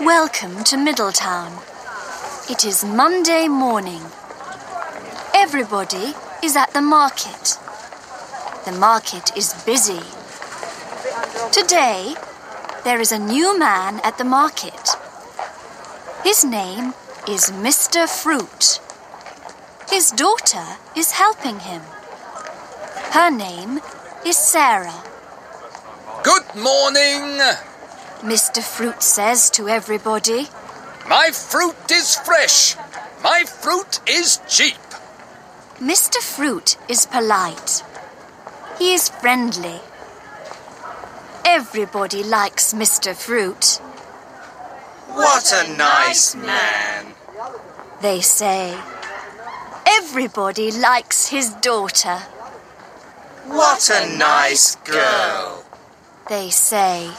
Welcome to Middletown. It is Monday morning. Everybody is at the market. The market is busy. Today, there is a new man at the market. His name is Mr. Fruit. His daughter is helping him. Her name is Sarah. Good morning. Mr. Fruit says to everybody. My fruit is fresh. My fruit is cheap. Mr. Fruit is polite. He is friendly. Everybody likes Mr. Fruit. What a nice man, they say. Everybody likes his daughter. What a nice girl, they say.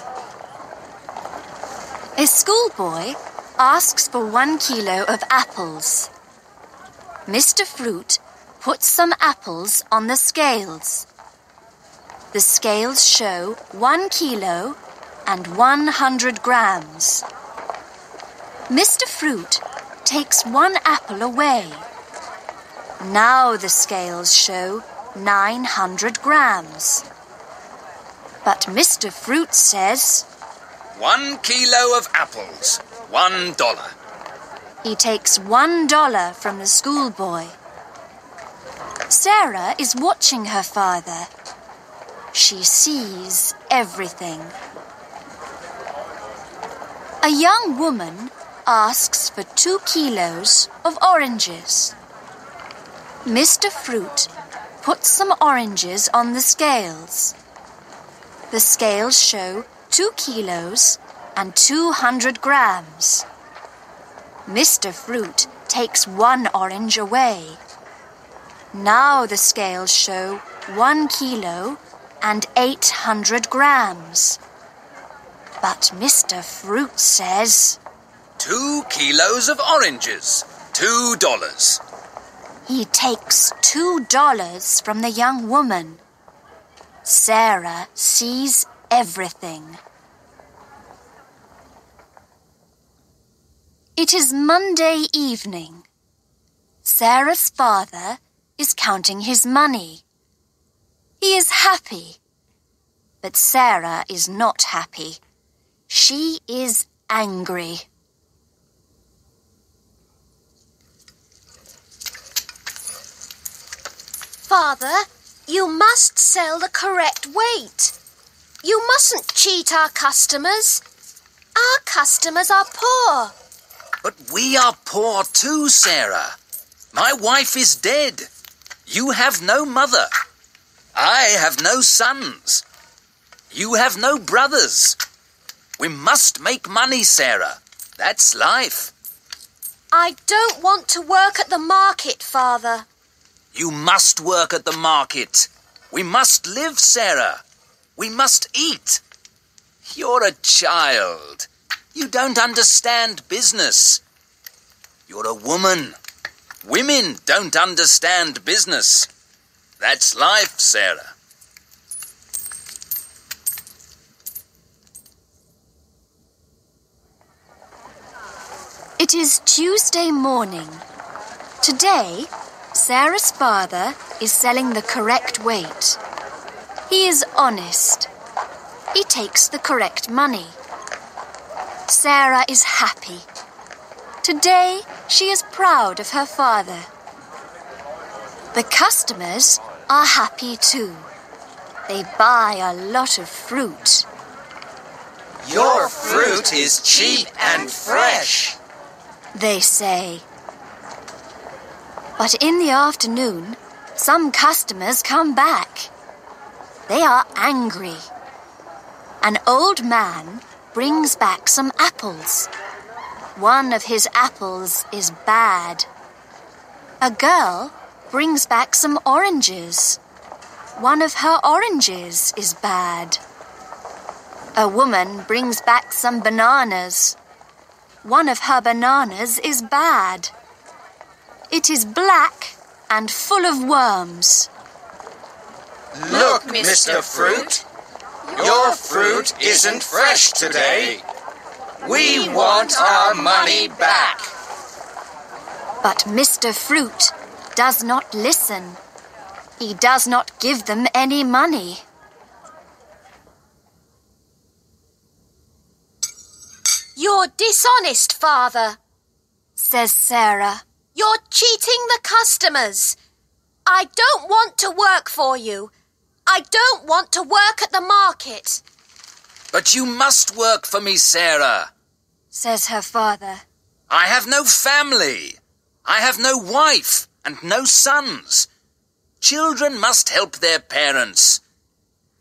A schoolboy asks for 1 kilo of apples. Mr. Fruit puts some apples on the scales. The scales show 1 kilo and 100 grams. Mr. Fruit takes 1 apple away. Now the scales show 900 grams. But Mr. Fruit says, 1 kilo of apples, $1. He takes $1 from the schoolboy. Sarah is watching her father. She sees everything. A young woman asks for 2 kilos of oranges. Mr. Fruit puts some oranges on the scales. The scales show 2 kilos and 200 grams. Mr. Fruit takes 1 orange away. Now the scales show 1 kilo and 800 grams. But Mr. Fruit says, 2 kilos of oranges, $2. He takes $2 from the young woman. Sarah sees everything. It is Monday evening. Sarah's father is counting his money. He is happy. But Sarah is not happy. She is angry. Father, you must sell the correct weight. You mustn't cheat our customers. Our customers are poor. But we are poor too, Sarah. My wife is dead. You have no mother. I have no sons. You have no brothers. We must make money, Sarah. That's life. I don't want to work at the market, Father. You must work at the market. We must live, Sarah. We must eat. You're a child. You don't understand business. You're a woman. Women don't understand business. That's life, Sarah. It is Tuesday morning. Today, Sarah's father is selling the correct weight. He is honest. He takes the correct money. Sarah is happy. Today, she is proud of her father. The customers are happy too. They buy a lot of fruit. Your fruit is cheap and fresh, they say. But in the afternoon, some customers come back. They are angry. An old man brings back some apples. One of his apples is bad. A girl brings back some oranges. One of her oranges is bad. A woman brings back some bananas. One of her bananas is bad. It is black and full of worms. Look, Mr. Fruit, your fruit isn't fresh today. We want our money back. But Mr. Fruit does not listen. He does not give them any money. You're dishonest, Father, says Sarah. You're cheating the customers. I don't want to work for you. I don't want to work at the market. But you must work for me, Sarah, says her father. I have no family. I have no wife and no sons. Children must help their parents.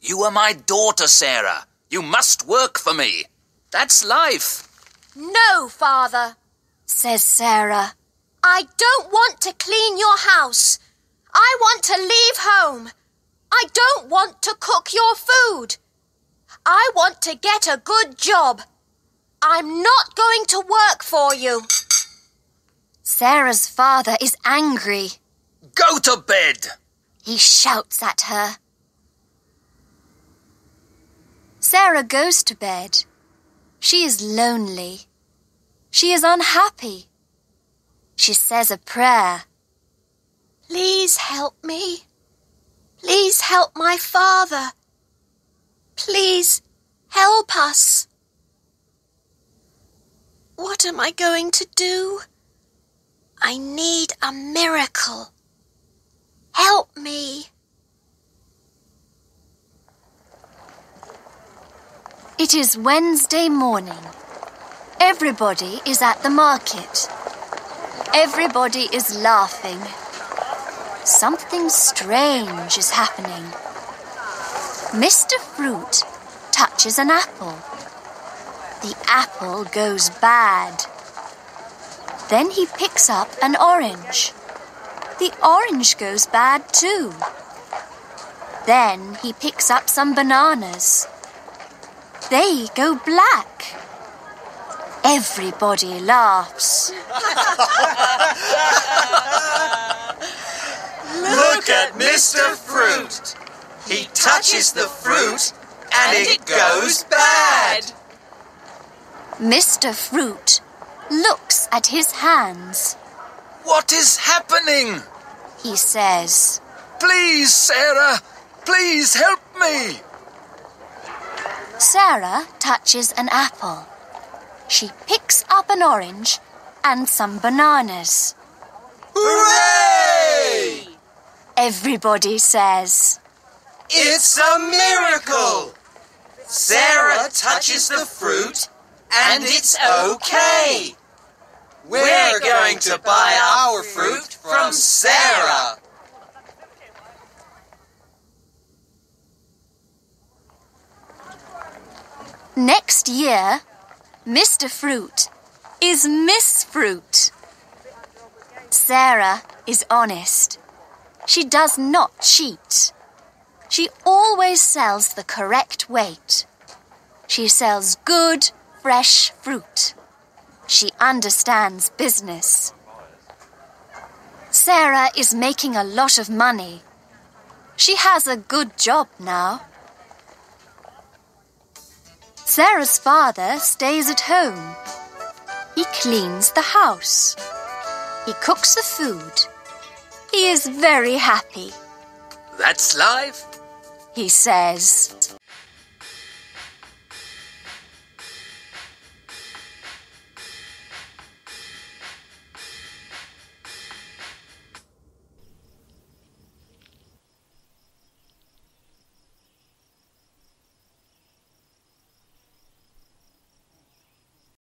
You are my daughter, Sarah. You must work for me. That's life. No, Father, says Sarah. I don't want to clean your house. I want to leave home. I don't want to cook your food. I want to get a good job. I'm not going to work for you. Sarah's father is angry. Go to bed! He shouts at her. Sarah goes to bed. She is lonely. She is unhappy. She says a prayer. Please help me. Please help my father. Please help us. What am I going to do? I need a miracle. Help me. It is Wednesday morning. Everybody is at the market. Everybody is laughing. Something strange is happening. Mr. Fruit touches an apple. The apple goes bad. Then he picks up an orange. The orange goes bad too. Then he picks up some bananas. They go black. Everybody laughs. Look at Mr. Fruit. He touches the fruit and it goes bad. Mr. Fruit looks at his hands. What is happening? He says. Please, Sarah, please help me. Sarah touches an apple. She picks up an orange and some bananas. Hooray! Everybody says. It's a miracle! Sarah touches the fruit and it's okay. We're going to buy our fruit from Sarah. Next year, Mr. Fruit is Miss Fruit. Sarah is honest. She does not cheat. She always sells the correct weight. She sells good, fresh fruit. She understands business. Sarah is making a lot of money. She has a good job now. Sarah's father stays at home. He cleans the house. He cooks the food. He is very happy. That's life. He says.